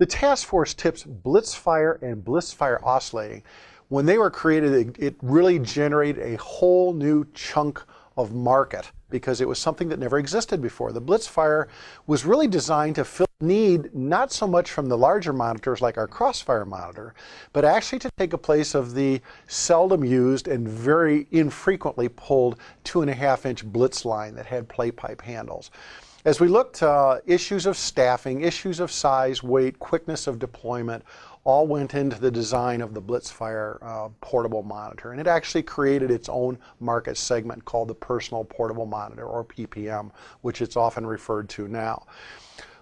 The task force tips Blitzfire and Blitzfire oscillating. When they were created, it really generated a whole new chunk of market because it was something that never existed before. The Blitzfire was really designed to fill the need not so much from the larger monitors like our Crossfire monitor, but actually to take a place of the seldom used and very infrequently pulled 2.5-inch Blitz line that had play pipe handles. As we looked, issues of staffing, issues of size, weight, quickness of deployment, all went into the design of the Blitzfire portable monitor. And it actually created its own market segment called the Personal Portable Monitor, or PPM, which it's often referred to now.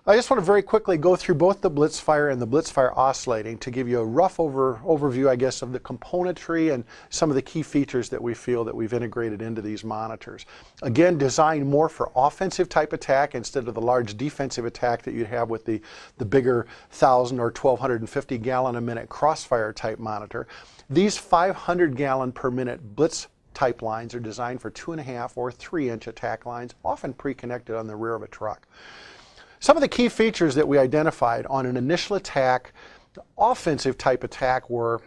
I just want to very quickly go through both the Blitzfire and the Blitzfire oscillating to give you a rough overview, I guess, of the componentry and some of the key features that we feel that we've integrated into these monitors. Again, designed more for offensive type attack instead of the large defensive attack that you'd have with the bigger 1,000 or 1,250 gallon a minute Crossfire type monitor. These 500 gallon per minute Blitz type lines are designed for 2.5 or 3-inch attack lines, often pre-connected on the rear of a truck. Some of the key features that we identified on an initial attack, offensive type attack, were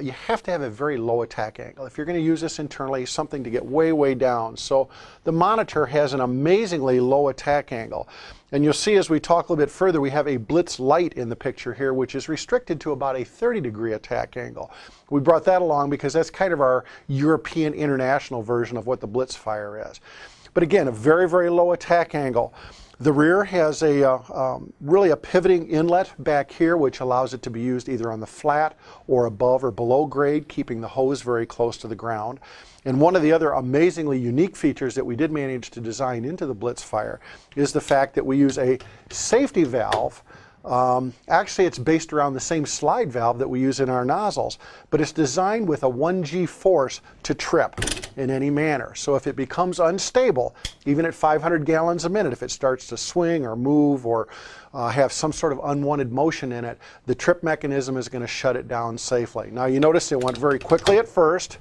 you have to have a very low attack angle. If you're going to use this internally, something to get way, way down. So the monitor has an amazingly low attack angle. And you'll see as we talk a little bit further, we have a Blitz Light in the picture here, which is restricted to about a 30-degree attack angle. We brought that along because that's kind of our European international version of what the Blitzfire is. But again, a very, very low attack angle. The rear has really a pivoting inlet back here, which allows it to be used either on the flat or above or below grade, keeping the hose very close to the ground. And one of the other amazingly unique features that we did manage to design into the Blitzfire is the fact that we use a safety valve. Actually, it's based around the same slide valve that we use in our nozzles, but it's designed with a 1G force to trip in any manner. So if it becomes unstable, even at 500 gallons a minute, if it starts to swing or move or have some sort of unwanted motion in it, the trip mechanism is going to shut it down safely. Now you notice it went very quickly at first,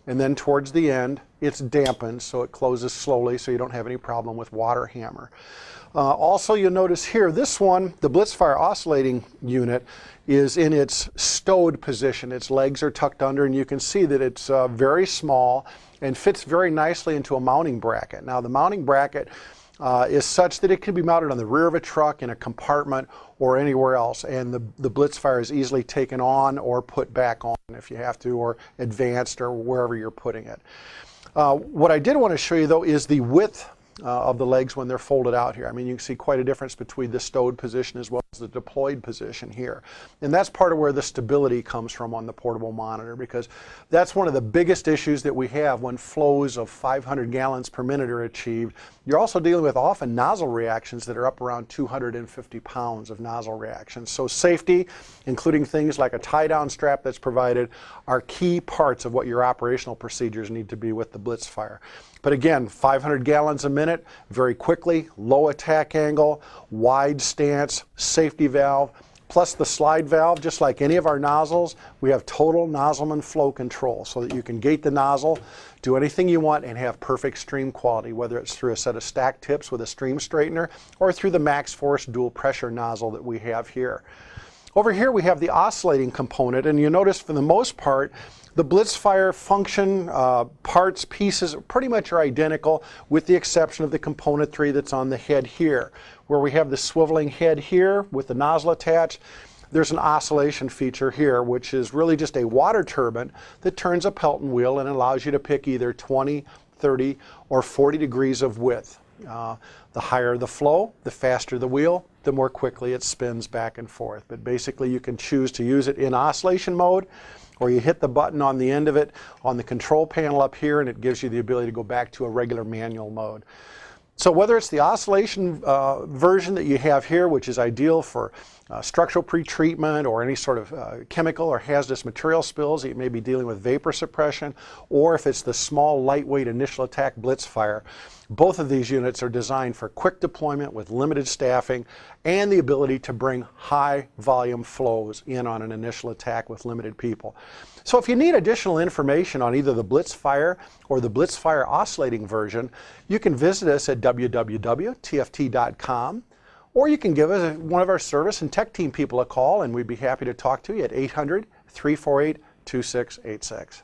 and then towards the end it's dampened, so it closes slowly so you don't have any problem with water hammer. Also, you'll notice here, this one, the Blitzfire oscillating unit, is in its stowed position. Its legs are tucked under, and you can see that it's very small and fits very nicely into a mounting bracket. Now, the mounting bracket is such that it can be mounted on the rear of a truck, in a compartment, or anywhere else, and the Blitzfire is easily taken on or put back on if you have to, or advanced, or wherever you're putting it. What I did want to show you, though, is the width of the legs when they're folded out here. I mean, you can see quite a difference between the stowed position as well as the deployed position here. And that's part of where the stability comes from on the portable monitor, because that's one of the biggest issues that we have when flows of 500 gallons per minute are achieved. You're also dealing with often nozzle reactions that are up around 250 pounds of nozzle reactions. So safety, including things like a tie-down strap that's provided, are key parts of what your operational procedures need to be with the Blitzfire. But again, 500 gallons a minute, very quickly, low attack angle, wide stance, safety valve, plus the slide valve. Just like any of our nozzles, we have total nozzleman flow control so that you can gate the nozzle, do anything you want, and have perfect stream quality, whether it's through a set of stack tips with a stream straightener or through the max force dual pressure nozzle that we have here. Over here we have the oscillating component, and you notice for the most part the Blitzfire function, parts, pieces pretty much are identical, with the exception of the componentry that's on the head here. Where we have the swiveling head here with the nozzle attached, there's an oscillation feature here, which is really just a water turbine that turns a Pelton wheel and allows you to pick either 20, 30, or 40 degrees of width. The higher the flow, the faster the wheel, the more quickly it spins back and forth. But basically you can choose to use it in oscillation mode, or you hit the button on the end of it on the control panel up here, and it gives you the ability to go back to a regular manual mode. So whether it's the oscillation version that you have here, which is ideal for structural pretreatment or any sort of chemical or hazardous material spills that you may be dealing with vapor suppression, or if it's the small, lightweight initial attack Blitzfire, both of these units are designed for quick deployment with limited staffing and the ability to bring high volume flows in on an initial attack with limited people. So if you need additional information on either the Blitzfire or the Blitzfire oscillating version, you can visit us at www.tft.com, Or you can give us one of our service and tech team people a call, and we'd be happy to talk to you at 800-348-2686.